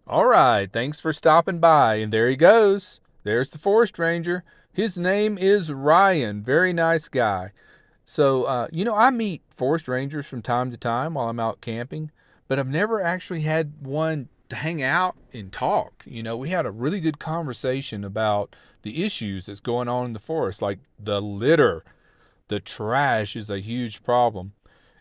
All right, thanks for stopping by. And there he goes. There's the forest ranger. His name is Ryan. Very nice guy. So, I meet forest rangers from time to time while I'm out camping, but I've never actually had one to hang out and talk. We had a really good conversation about the issues that's going on in the forest, like the litter. The trash is a huge problem.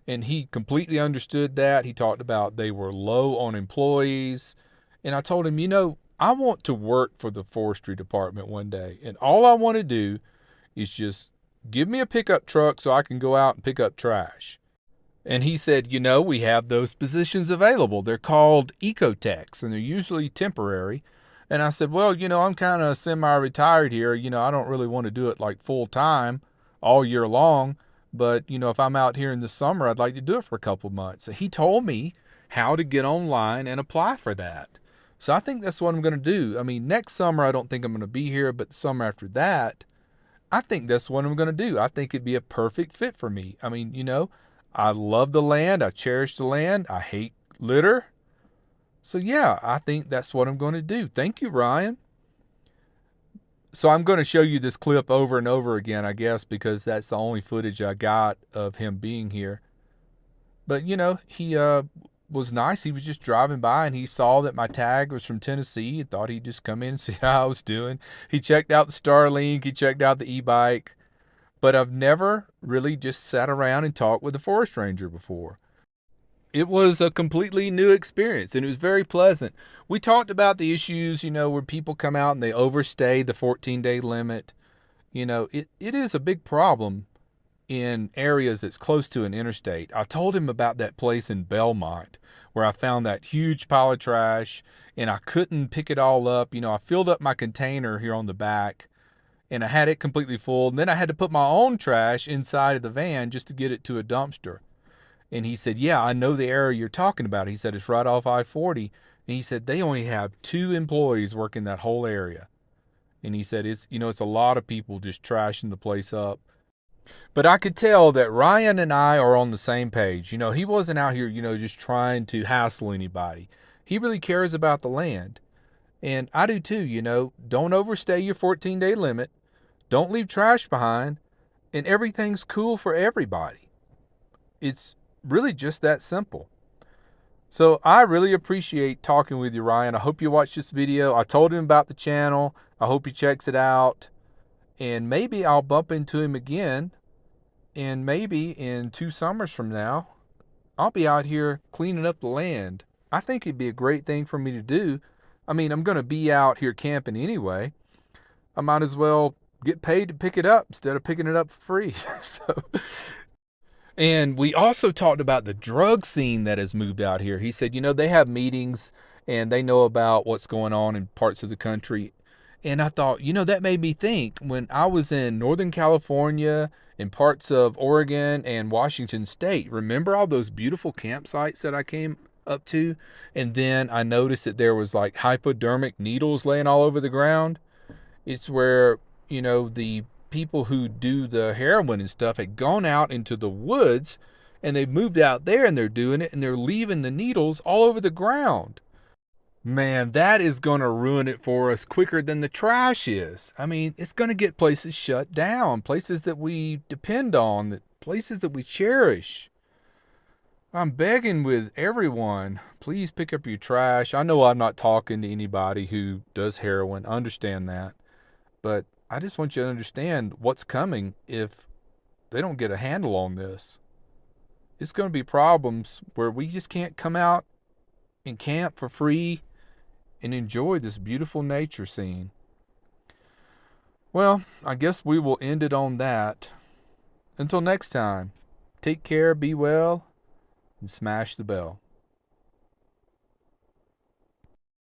And he completely understood that. He talked about they were low on employees. And I told him, I want to work for the forestry department one day. And all I want to do is just give me a pickup truck so I can go out and pick up trash. And he said, we have those positions available. They're called ecotechs and they're usually temporary. And I said, well, I'm kind of semi retired here. I don't really want to do it like full time all year long. But, if I'm out here in the summer, I'd like to do it for a couple months. And he told me how to get online and apply for that. So I think that's what I'm going to do. I mean, next summer, I don't think I'm going to be here, but the summer after that, I think that's what I'm going to do. I think it'd be a perfect fit for me. I mean, I love the land. I cherish the land. I hate litter. So, yeah, I think that's what I'm going to do. Thank you, Ryan. So, I'm going to show you this clip over and over again, I guess, because that's the only footage I got of him being here. But, he was nice. He was just driving by and he saw that my tag was from Tennessee and thought he'd just come in and see how I was doing. He checked out the Starlink. He checked out the e-bike. But I've never really just sat around and talked with a forest ranger before. It was a completely new experience and it was very pleasant. We talked about the issues, where people come out and they overstay the 14-day limit. It is a big problem in areas that's close to an interstate. I told him about that place in Belmont where I found that huge pile of trash and I couldn't pick it all up. I filled up my container here on the back and I had it completely full. And then I had to put my own trash inside of the van just to get it to a dumpster. And he said, yeah, I know the area you're talking about. He said, it's right off I-40. And he said, they only have 2 employees working that whole area. And he said, it's a lot of people just trashing the place up. But I could tell that Ryan and I are on the same page. He wasn't out here, just trying to hassle anybody. He really cares about the land. And I do too, Don't overstay your 14-day limit. Don't leave trash behind. And everything's cool for everybody. It's really just that simple. So I really appreciate talking with you, Ryan. I hope you watch this video. I told him about the channel. I hope he checks it out. And maybe I'll bump into him again. And maybe in 2 summers from now, I'll be out here cleaning up the land. I think it'd be a great thing for me to do. I mean, I'm going to be out here camping anyway. I might as well get paid to pick it up instead of picking it up for free. And we also talked about the drug scene that has moved out here. He said, they have meetings and they know about what's going on in parts of the country. And I thought, that made me think when I was in Northern California and parts of Oregon and Washington State, remember all those beautiful campsites that I came up to? And then I noticed that there was like hypodermic needles laying all over the ground. It's where, the people who do the heroin and stuff had gone out into the woods and they moved out there and they're doing it and they're leaving the needles all over the ground. Man, that is going to ruin it for us quicker than the trash is. I mean, it's going to get places shut down, places that we depend on, places that we cherish. I'm begging with everyone, please pick up your trash. I know I'm not talking to anybody who does heroin. I understand that. But I just want you to understand what's coming if they don't get a handle on this. It's going to be problems where we just can't come out and camp for free and enjoy this beautiful nature scene. Well, I guess we will end it on that. Until next time, take care, be well, and smash the bell.